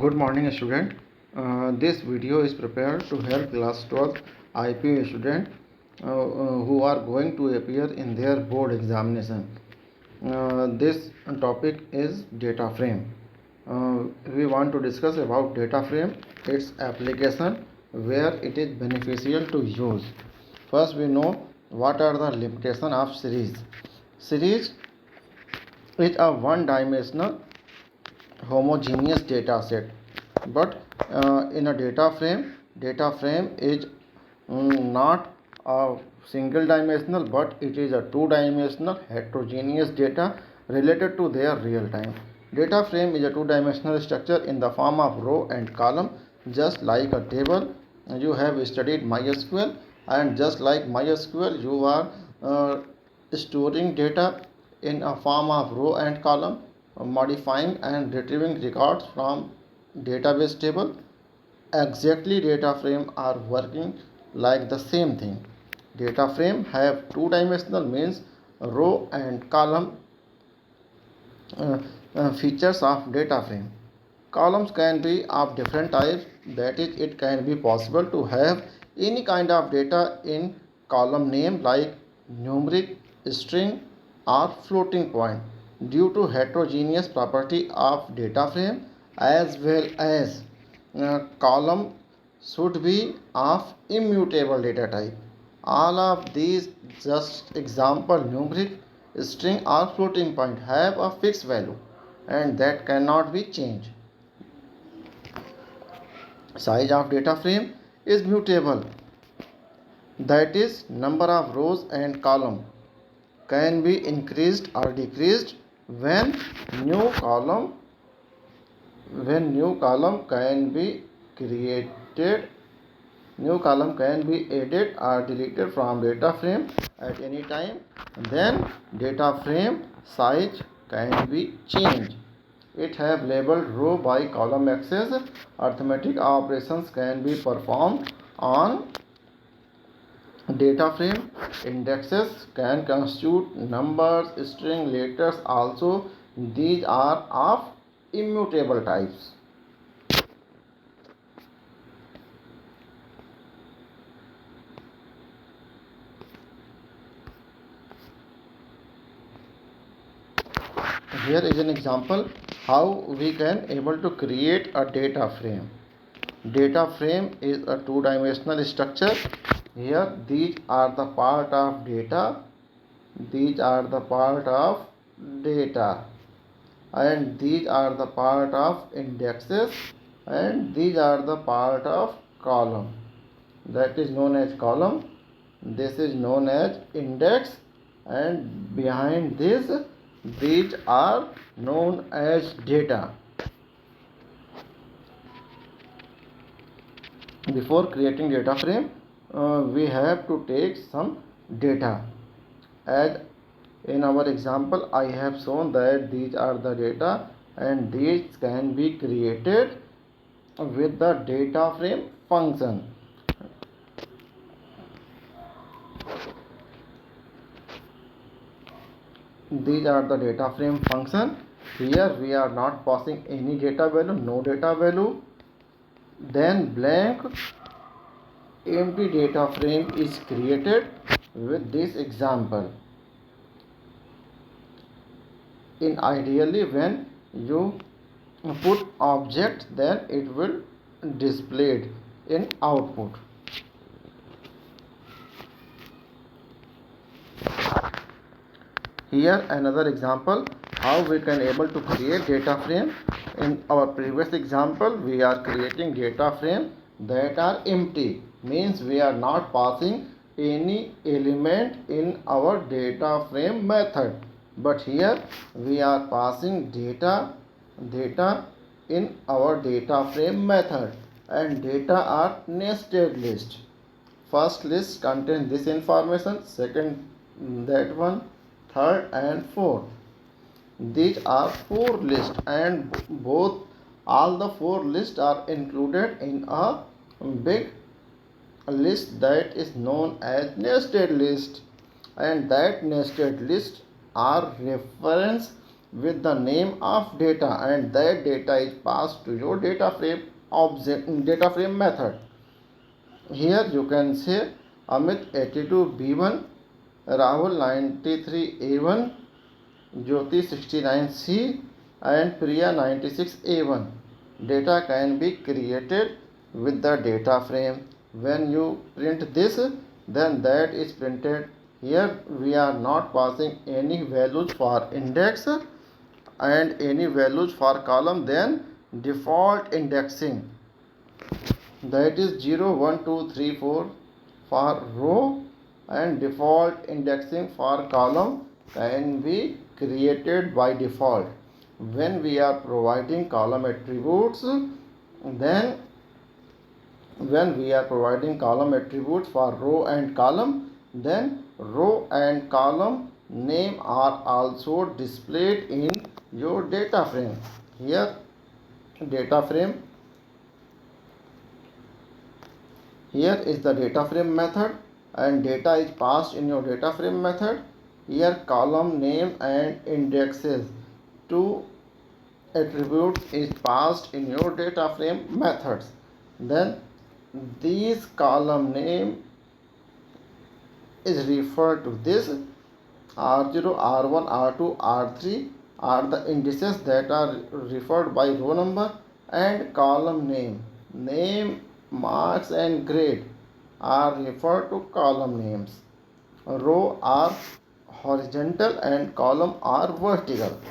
Good morning, student. This video is prepared to help class 12 IPA student who are going to appear in their board examination. This topic is data frame. We want to discuss about data frame, its application, where it is beneficial to use. First, we know what are the limitations of series. Series is a one-dimensional homogeneous data set, but in a data frame is not a single dimensional, but it is a two dimensional heterogeneous data related to their real time. Data frame is a two dimensional structure in the form of row and column, just like a table. You have studied MySQL, and just like MySQL you are storing data in a form of row and column, modifying and retrieving records from database table. Exactly, data frame are working like the same thing. Data frame have two dimensional, means row and column features of data frame. Columns can be of different types, that is, it can be possible to have any kind of data in column name like numeric, string, or floating point. Due to heterogeneous property of data frame, as well as column should be of immutable data type. All of these, just example, numeric, string, or floating point, have a fixed value and that cannot be changed. Size of data frame is mutable, that is, number of rows and column can be increased or decreased when new column can be created. New column can be added or deleted from data frame at any time. Then data frame size can be changed. It have labeled row by column access. Arithmetic operations can be performed on data frame. Indexes can constitute numbers, string, letters also. These are of immutable types. Here is an example how we can able to create a data frame. Data frame is a two-dimensional structure. Here these are the part of data, these are the part of data, and these are the part of indexes, and these are the part of column. That is known as column, this is known as index, and behind this these are known as data. Before creating data frame, we have to take some data. As in our example, I have shown that these are the data and these can be created with the data frame function. These are the data frame function. Here we are not passing any data value, no data value. Then blank empty data frame is created with this example. In ideally, when you put object, then it will displayed in output. Here another example how we can able to create data frame. In our previous example, we are creating data frame that are empty, means we are not passing any element in our data frame method. But here we are passing data in our data frame method, and data are nested list. First list contains this information, second that one, third and fourth. These are four lists, and all the four lists are included in a big list that is known as nested list, and that nested list are reference with the name of data, and that data is passed to your data frame object data frame method. Here you can say Amit 82 B1, Rahul 93 A1, Jyoti 69 C, and Priya 96 A1. Data can be created with the data frame. When you print this, then that is printed. Here we are not passing any values for index and any values for column, then default indexing, that is 0 1 2 3 4 for row, and default indexing for column can be created by default. When we are providing column attributes, then when we are providing column attributes for row and column, then row and column name are also displayed in your data frame. Here data frame, here is the data frame method, and data is passed in your data frame method. Here column name and indexes, two attributes is passed in your data frame methods. Then these column name is referred to this R0, R1, R2, R3 are the indices that are referred by row number, and column name, marks and grade are referred to column names. Row are horizontal and column are vertical,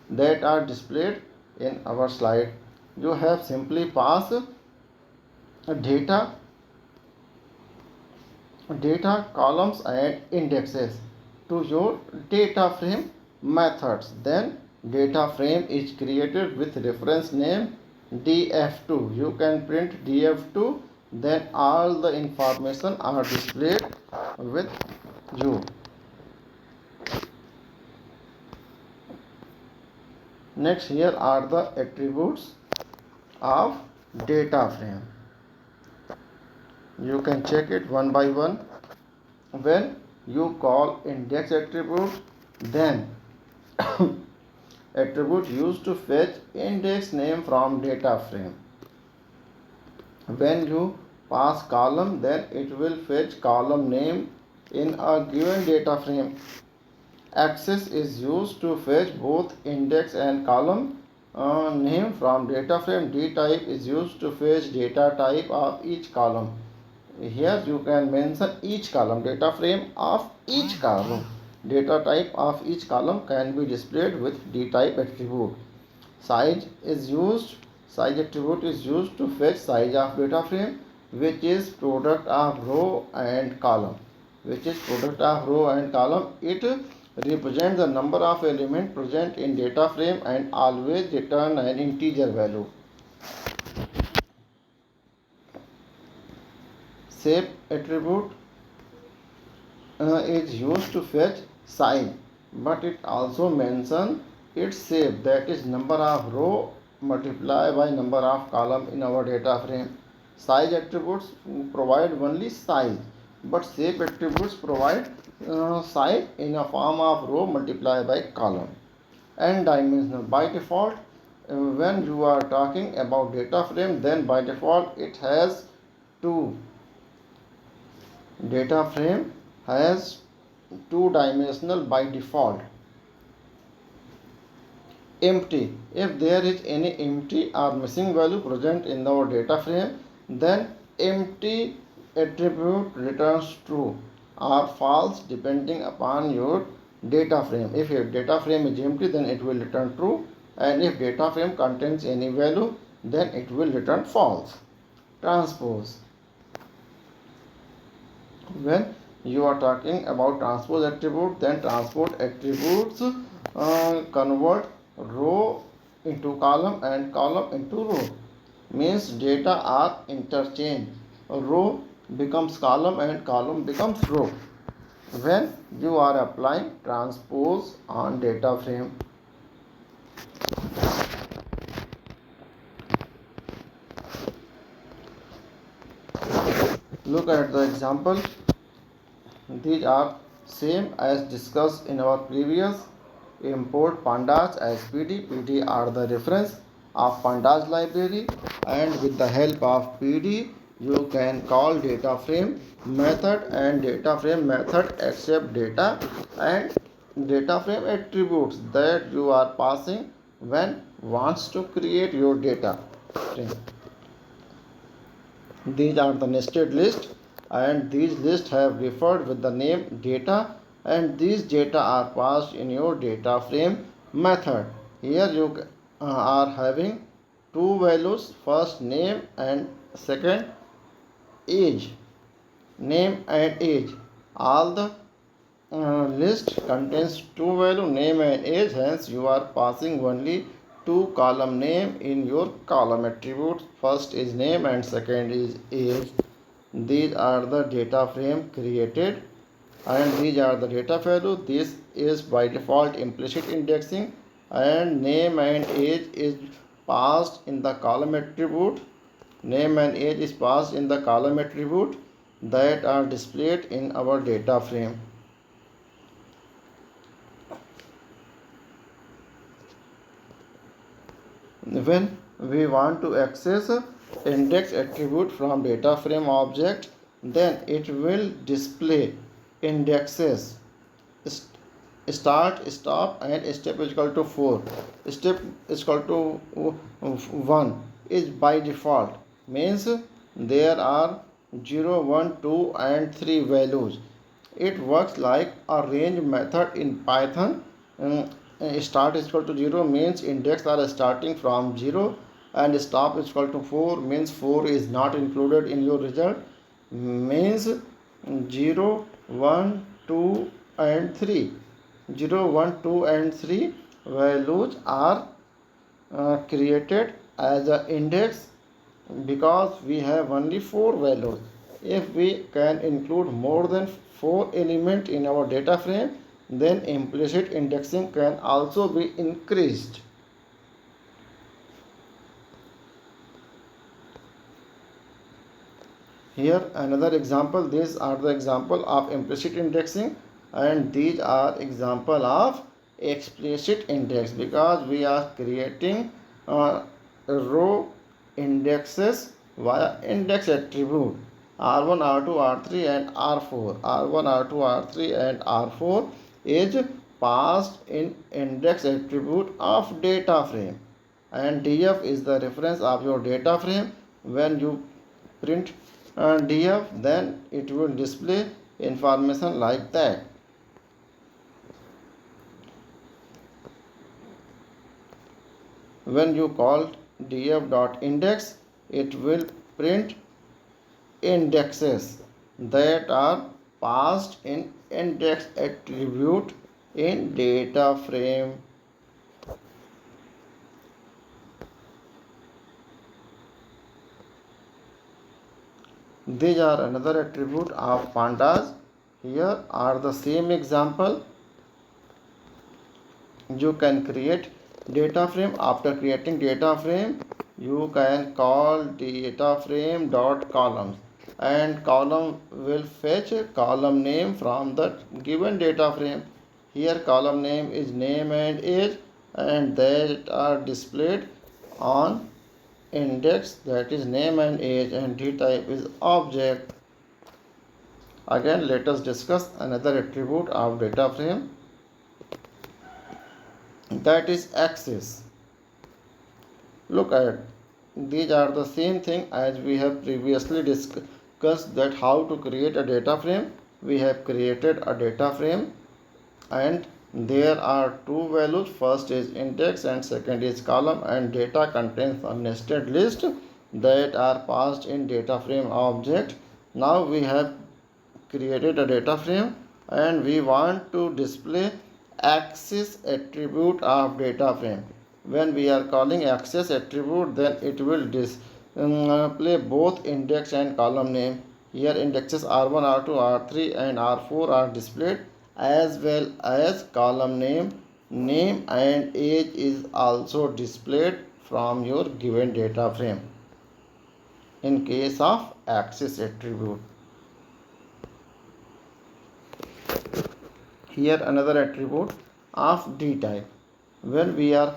that are displayed in our slide. You have simply pass data columns and indexes to your data frame methods. Then data frame is created with reference name df2. You can print df2, then all the information are displayed with you. Next, here are the attributes of data frame. You can check it one by one. When you call index attribute, then attribute used to fetch index name from data frame. When you pass column, then it will fetch column name in a given data frame. Access is used to fetch both index and column name from data frame. Dtype is used to fetch data type of each column. Here you can mention each column, data frame of each column. Data type of each column can be displayed with dtype attribute. Size attribute is used to fetch size of data frame, which is product of row and column. It represents the number of elements present in data frame and always return an integer value. Shape attribute is used to fetch size, but it also mentions its shape, that is number of row multiplied by number of column in our data frame. Size attributes provide only size, but shape attributes provide size in a form of row multiplied by column. And dimensional, by default, when you are talking about data frame, then by default it has two. Data frame has two dimensional by default. Empty, if there is any empty or missing value present in our data frame, then empty attribute returns true or false depending upon your data frame. If your data frame is empty, then it will return true, and if data frame contains any value, then it will return false. Transpose, when you are talking about transpose attribute, then transpose attributes convert row into column and column into row. Means data are interchanged, row becomes column and column becomes row when you are applying transpose on data frame. Look at the example. These are same as discussed in our previous import pandas as PD. PD are the reference of pandas library, and with the help of PD you can call data frame method, and data frame method accept data and data frame attributes that you are passing when wants to create your data frame. These are the nested list, and these lists have referred with the name data, and these data are passed in your data frame method. Here you are having two values, first name and second age. Name and age. All the list contains two value, name and age, hence you are passing only two column name in your column attributes. First is name and second is age. These are the data frame created, and these are the data value. This is by default implicit indexing, and name and age is passed in the column attribute. Name and age is passed in the column attribute that are displayed in our data frame. When we want to access index attribute from data frame object, then it will display indexes start, stop, and step is equal to 4. Step is equal to 1 is by default, means there are 0, 1, 2 and 3 values. It works like a range method in Python. Start is equal to 0 means index are starting from 0, and stop is equal to 4 means 4 is not included in your result, means 0, 1, 2 and 3. 0, 1, 2 and 3 values are created as an index because we have only 4 values. If we can include more than 4 elements in our data frame, then implicit indexing can also be increased. Here another example. These are the example of implicit indexing, and these are example of explicit index, because we are creating row indexes via index attribute r1, r2, r3 and r4. r1, r2, r3 and r4 is passed in index attribute of data frame, and df is the reference of your data frame. When you print df, then it will display information like that. When you call df.index, it will print indexes that are passed in index attribute in data frame. These are another attribute of pandas. Here are the same example. You can create data frame. After creating data frame, you can call data frame dot columns, and column will fetch column name from the given data frame. Here column name is name and age, and that are displayed on index, that is name and age, and d type is object. Again, let us discuss another attribute of data frame, that is axis. Look at, these are the same thing as we have previously discussed, that how to create a data frame. We have created a data frame, and there are two values, first is index and second is column, and data contains a nested list that are passed in data frame object. Now we have created a data frame, and we want to display axis attribute of data frame. When we are calling axis attribute, then it will display both index and column name. Here indexes r1, r2, r3 and r4 are displayed, as well as column name. Name and age is also displayed from your given data frame in case of axis attribute. Here another attribute of d type. When we are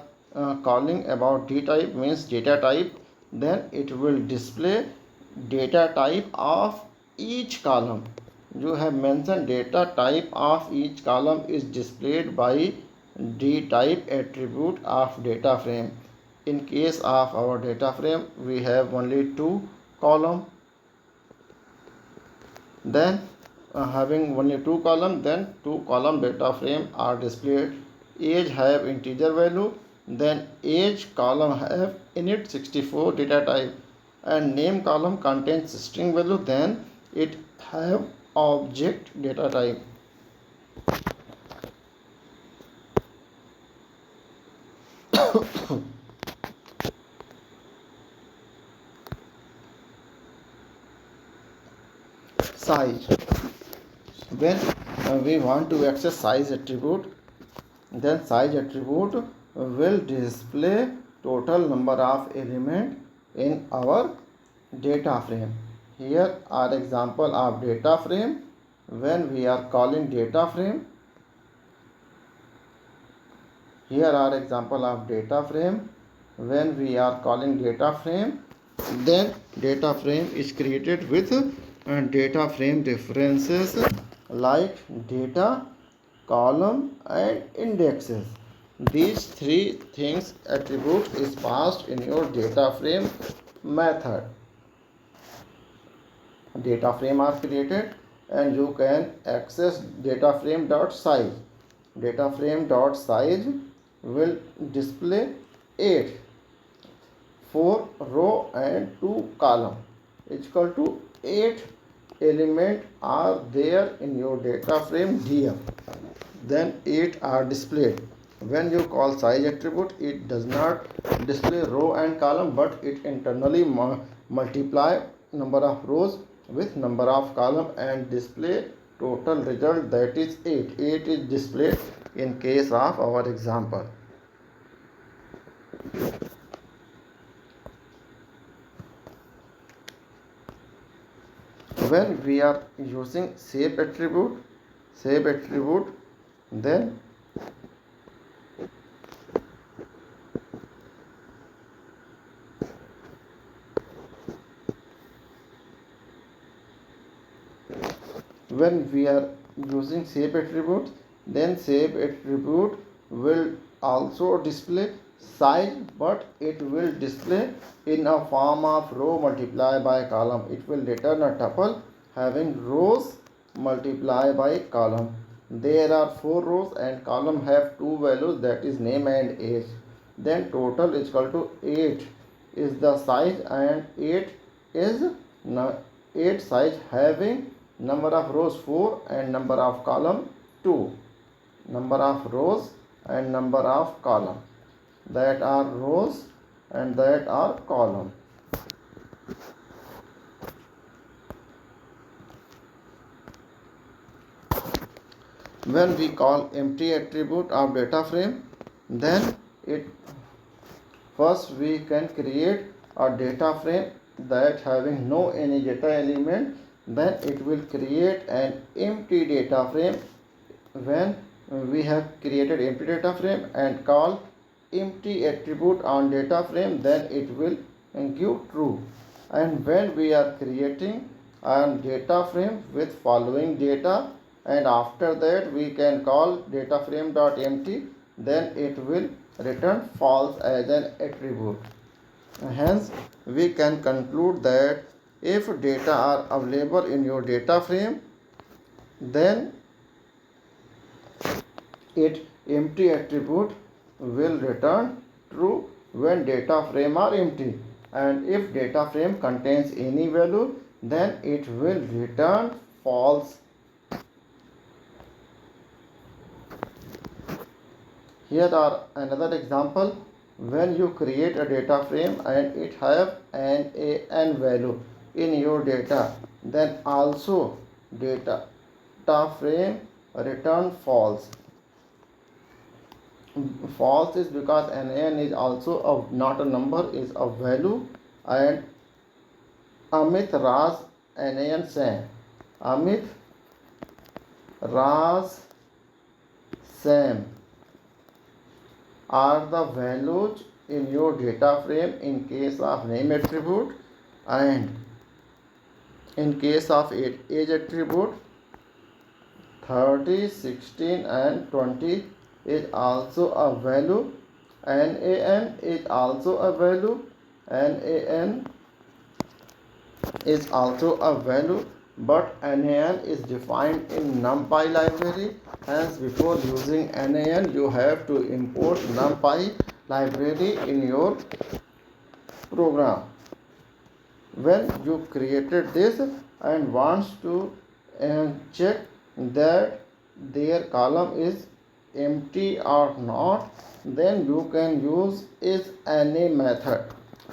calling about d type means data type, then it will display data type of each column. You have mentioned data type of each column is displayed by d type attribute of data frame. In case of our data frame, we have only two column. Then having only two column, then two column data frame are displayed. Age have integer value, then age column have init 64 data type, and name column contains string value, then it have object data type. Size. When we want to access size attribute, then size attribute will display total number of element in our data frame. Here are example of data frame. When we are calling data frame, here are example of data frame. When we are calling data frame, then data frame is created with data frame references like data, column and indexes. These three things attribute is passed in your data frame method. Data frame are created and you can access data frame dot size. Data frame dot size will display 8, 4 row and 2 column is equal to 8 element are there in your data frame df. Then 8 are displayed. When you call size attribute, it does not display row and column, but it internally multiply number of rows with number of column and display total result, that is 8. 8 is displayed in case of our example. When we are using shape attribute, then when we are using shape attribute, then shape attribute will also display size, but it will display in a form of row multiplied by column. It will return a tuple having rows multiplied by column. There are 4 rows and column have 2 values, that is name and age. Then total is equal to 8 is the size, and 8 is 8 size having number of rows 4 and number of column 2. Number of rows and number of column, that are rows and that are column. When we call empty attribute of data frame, then it first we can create a data frame that having no any data element, then it will create an empty data frame. When we have created empty data frame and call empty attribute on data frame, then it will give true. And when we are creating a data frame with following data, and after that we can call data frame dot empty, then it will return false as an attribute. Hence we can conclude that if data are available in your data frame, then its empty attribute will return true when data frame are empty, and if data frame contains any value, then it will return false. Here are another example. When you create a data frame and it have an value in your data, then also data frame return false. False is because NaN is also not a number, is a value, and Amit, Raz, NaN Sam. Amit, Raz, Sam. are the values in your data frame in case of name attribute, and in case of age attribute 30, 16 and 20 is also a value. NaN is also a value. NaN is also a value, but NaN is defined in NumPy library. Hence, before using NaN, you have to import NumPy library in your program. When you created this and wants to check that their column is empty or not, then you can use isNa method.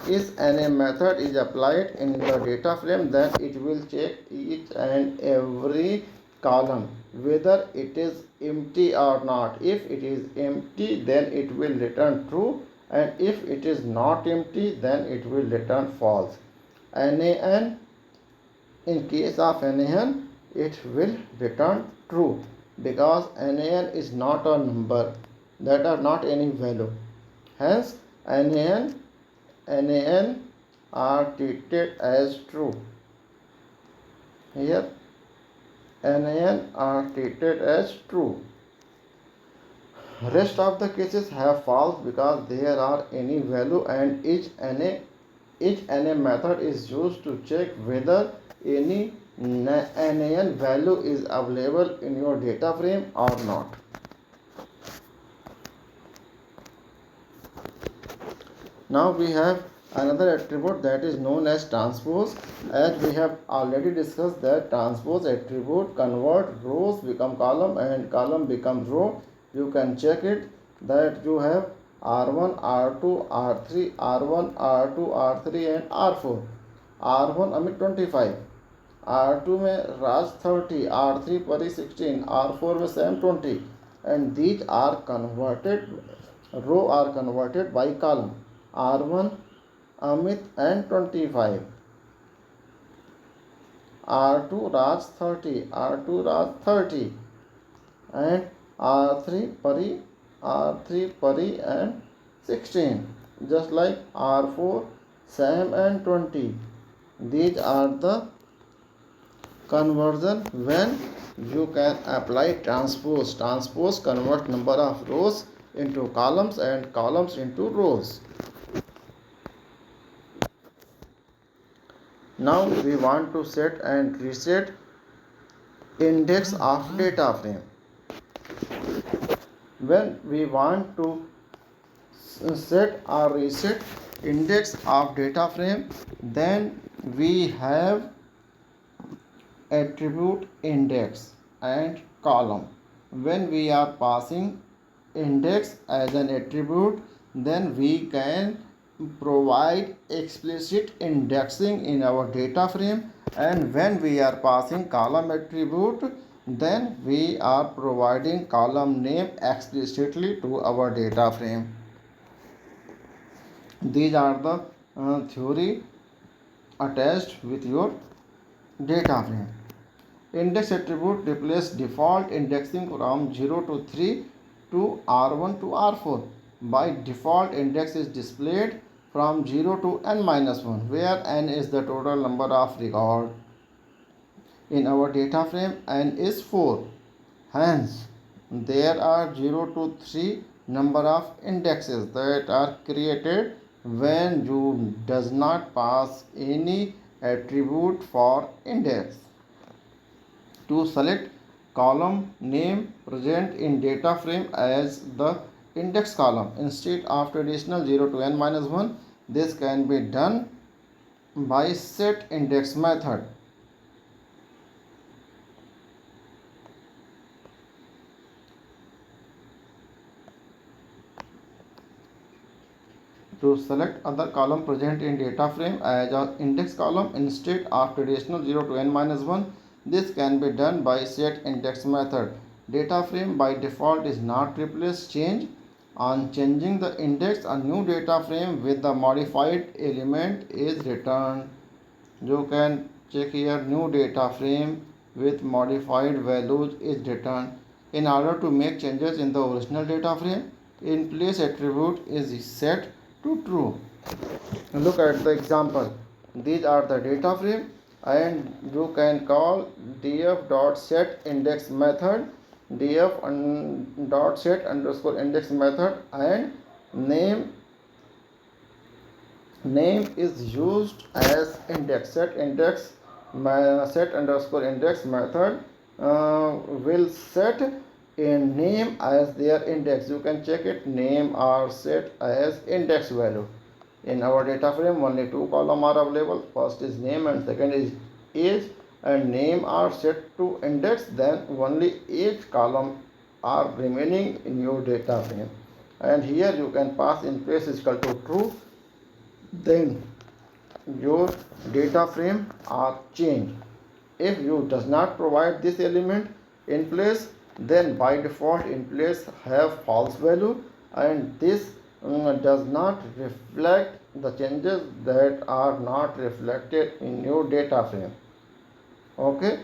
IsNa method is applied in the data frame, then it will check each and every column whether it is empty or not. If it is empty, then it will return true, and if it is not empty, then it will return false. NaN, in case of NaN, it will return true because NaN is not a number, that are not any value. Hence, NaN are treated as true. Here, NaN are treated as true. Rest of the cases have false because there are any value, and each NA method is used to check whether any NaN value is available in your data frame or not. Now we have another attribute that is known as transpose. As we have already discussed that transpose attribute convert rows become column and column become row. You can check it that you have R1, R2, R3, R1, R2, R3 and R4. R1 Amit 25, R2 में राज 30, R3 परी 16, R4 में Sam 20, and these are converted, row are converted by column. R1 Amit and 25, R2 Raj 30, R2 Raj 30, and R3 Pari and 16, just like R4 Sam and 20. These are the conversion when you can apply transpose. Transpose convert number of rows into columns and columns into rows. Now we want to set and reset index of data frame. When we want to set or reset index of data frame, then we have attribute index and column. When we are passing index as an attribute, then we can provide explicit indexing in our data frame, and when we are passing column attribute, then we are providing column name explicitly to our data frame. These are the theory attached with your data frame. Index attribute replace default indexing from 0 to 3 to R1 to R4. By default, index is displayed from 0 to n-1, where n is the total number of records. In our data frame, n is 4. Hence, there are 0 to 3 number of indexes that are created when you does not pass any attribute for index. To select column name present in data frame as the index column instead of traditional 0 to n-1, this can be done by set index method. To select other column present in data frame as an index column instead of traditional 0 to n-1, this can be done by set index method. Data frame by default is not replaced. Change. On changing the index, a new data frame with the modified element is returned. You can check here, new data frame with modified values is returned. In order to make changes in the original data frame, in place attribute is set to true. Look at the example. These are the data frame, and you can call df.set_index method, df.set_index method, and name is used as index. Set_index method will set a name as their index. You can check it. Name are set as index value. In our data frame only two columns are available. First is name and second is age, and name are set to index, then only age column are remaining in your data frame. And here you can pass in place is equal to true, then your data frame are changed. If you does not provide this element in place, then by default in place have false value, and this does not reflect the changes that are not reflected in your data frame. Okay,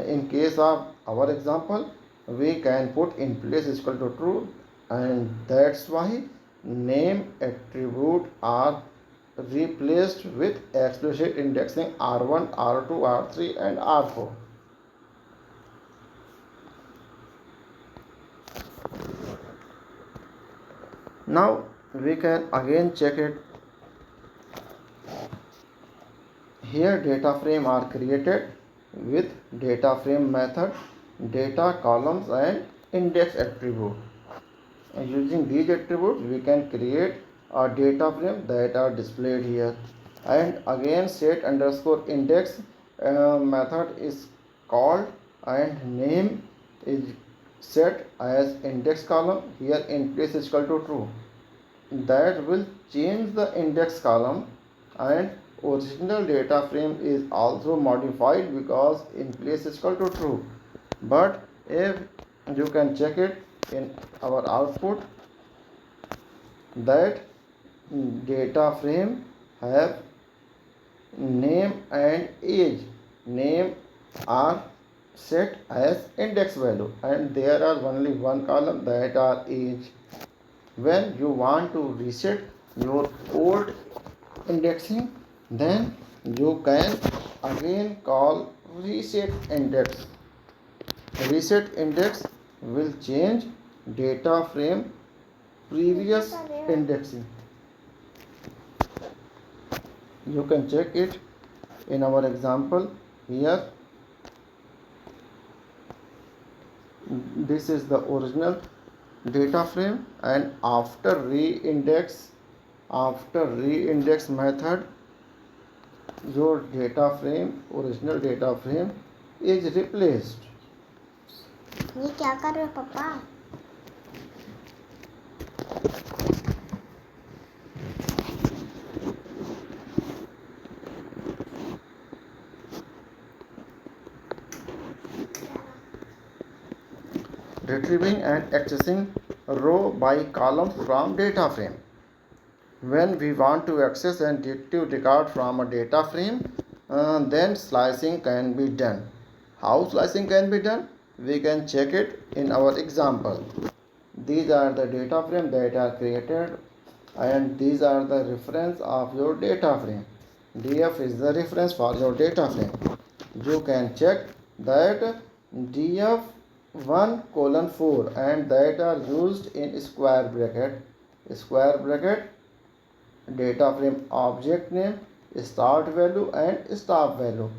in case of our example, we can put in place is equal to true, and that's why name attribute are replaced with explicit indexing R1, R2, R3 and R4. Now we can again check it. Here data frame are created with data frame method, data columns and index attribute. Using these attributes we can create a data frame that are displayed here. And again set_index method is called, and name is set as index column. Here in place is equal to true. That will change the index column, and original data frame is also modified because in place is equal to true. But if you can check it in our output, that data frame have name and age. Name are set as index value, and there are only one column that are age. When you want to reset your old indexing, then you can again call reset index. Reset index will change data frame previous indexing. You can check it in our example here. This is the original data frame, and after reindex method, your data frame, original data frame is replaced. ये क्या कर रहे हो पापा? Retrieving and accessing row by columns from data frame. When we want to access and retrieve record from a data frame, then slicing can be done. How slicing can be done? We can check it in our example. These are the data frame that are created, and these are the reference of your data frame. DF is the reference for your data frame. You can check that DF1:4 and that are used in square bracket. Square bracket, data frame object name, start value and stop value.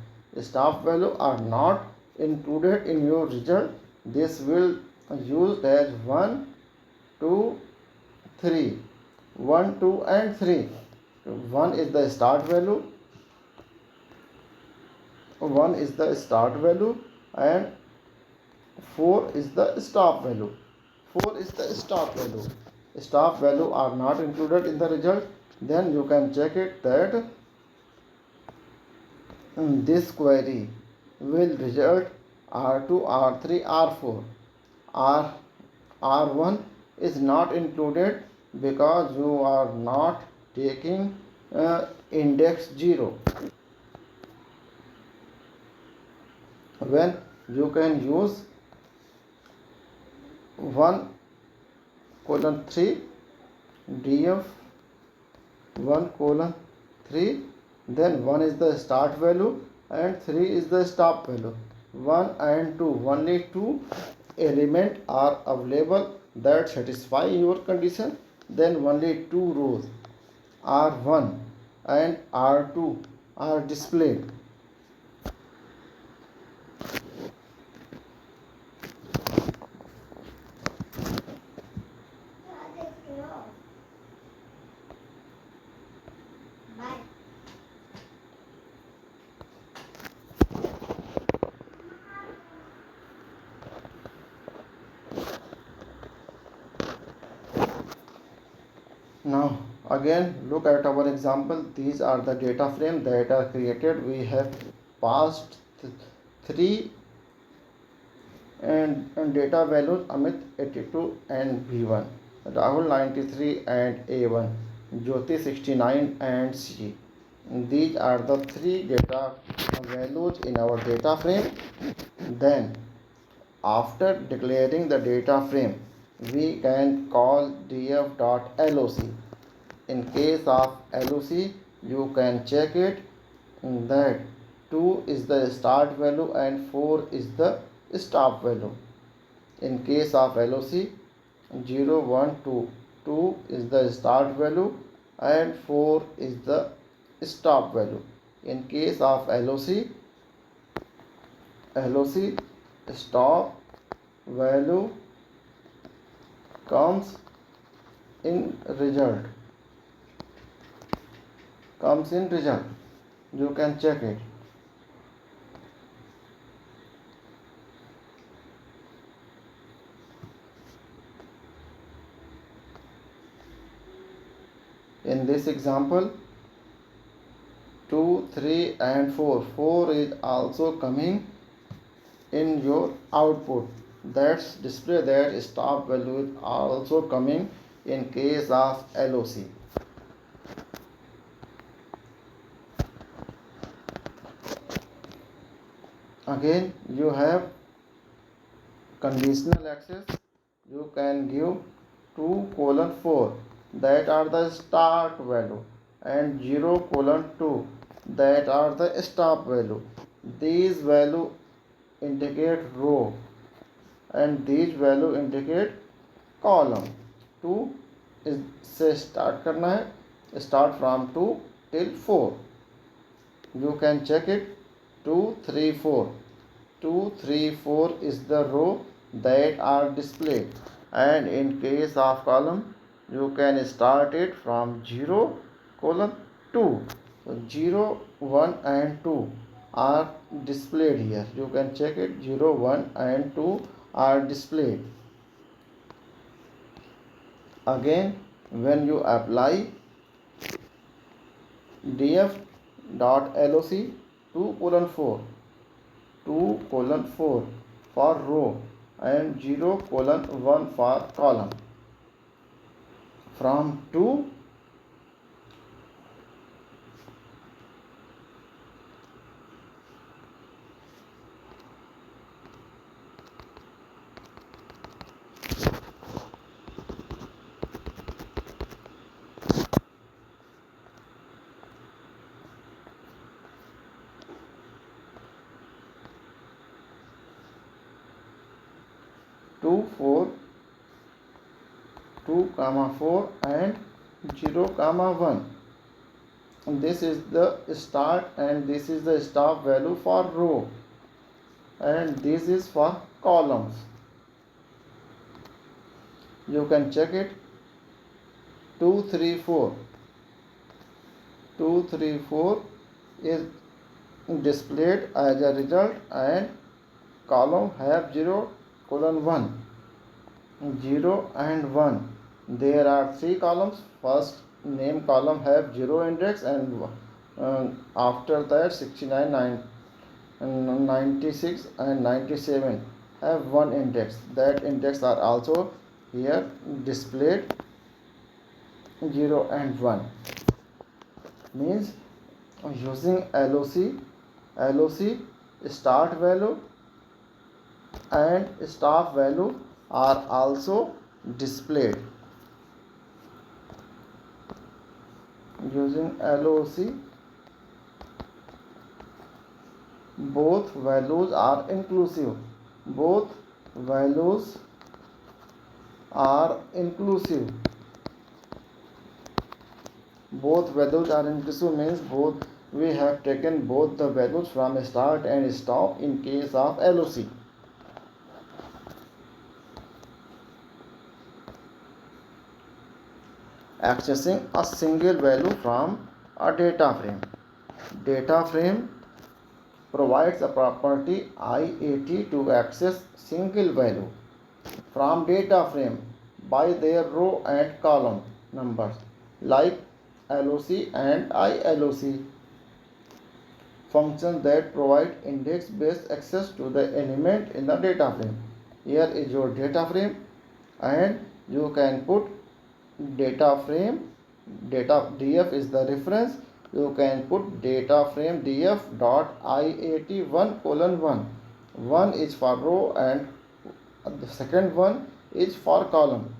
Stop value are not included in your result. This will used as 1, 2, 3. 1, 2 and 3. 1 is the start value. 1 is the start value and 4 is the stop value. 4 is the stop value. Stop value are not included in the result. Then you can check it that this query will result R2, R3, R4. R1 is not included because you are not taking index 0. When you can use one colon 3, df 1 colon 3, then 1 is the start value and 3 is the stop value. 1 and 2, only 2 elements are available that satisfy your condition, then only 2 rows R1 and R2 are displayed. Now again look at our example. These are the data frame that are created. We have passed 3 and data values: Amit 82 and B1, Rahul 93 and A1, Jyoti 69 and C. These are the 3 data values in our data frame. Then after declaring the data frame, we can call df.loc. In case of loc, you can check it that 2 is the start value and 4 is the stop value. In case of loc, 0 1 2, 2 is the start value and 4 is the stop value. In case of loc stop value comes in result. You can check it. In this example, 2, 3 and 4. 4 is also coming in your output. That's display that stop value is also coming in case of loc. Again you have conditional access. You can give 2 colon 4, that are the start value, and 0 colon 2, that are the stop value. These value indicate row and these value indicate column. 2 is से start करना है, start from 2 till 4. You can check it. 2 3 4, 2 3 4 is the row that are displayed, and in case of column you can start it from 0 colon 2. So 0 1 and 2 are displayed here. You can check it. 0 1 and 2 are displayed. Again when you apply df.loc 2 colon 4, 2 colon 4 for row and 0 colon 1 for column. From 2 2 4, 2 comma 4 and 0 comma 1. This is the start and this is the stop value for row, and this is for columns. You can check it. 2 3 4, 2 3 4 is displayed as a result, and column have 0 colon 1, 0 and 1. There are 3 columns. First name column have 0 index, and after that 69 96 and 97 have 1 index. That index are also here displayed. 0 and 1 means using loc start value and stop value are also displayed. using LOC, both values are inclusive. Both values are inclusive. Both values are inclusive means both we have taken both the values from start and stop in case of LOC. Accessing a single value from a data frame. Data frame provides a property IAT to access single value from data frame by their row and column numbers like LOC and ILOC. Functions that provide index-based access to the element in the data frame. Here is your data frame and you can put data frame, data df is the reference. You can put data frame df dot iat1 colon 1. 1 is for row and the second one is for column.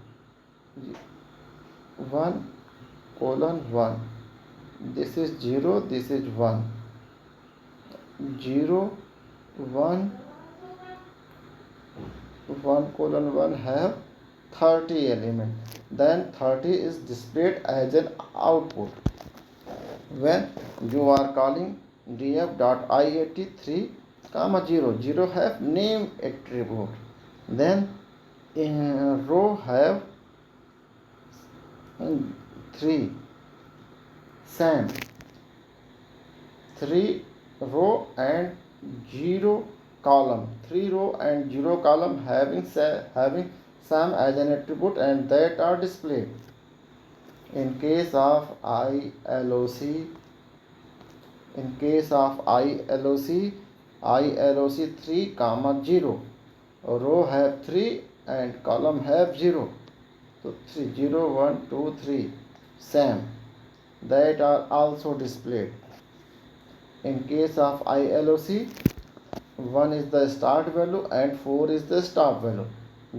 1 colon 1. This is 0, this is 1. 0 1 1 colon 1 have 30 elements. Then 30 is displayed as an output. When you are calling df.iat3, 0, 0 have name attribute. Then in row have 3 Sam, 3 row and 0 column. 3 row and 0 column having Sam as an attribute and that are displayed. In case of ILOC, ILOC 3, 0. Row have 3 and column have 0. So 3, 0, 1, 2, 3, Sam, that are also displayed. In case of ILOC, 1 is the start value and 4 is the stop value.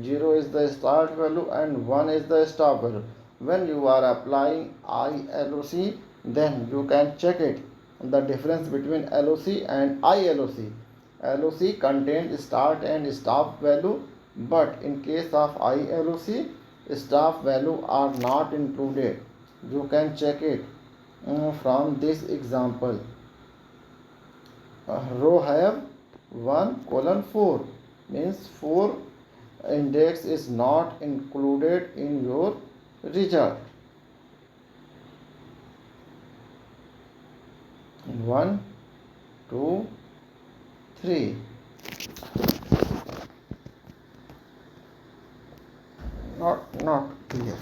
0 is the start value and 1 is the stop value. When you are applying ILOC, then you can check it, the difference between LOC and ILOC. LOC contains start and stop value, but in case of ILOC, stop value are not included. You can check it from this example. Row have 1 colon 4 means 4 index is not included in your result. 1 2 3. Not clear.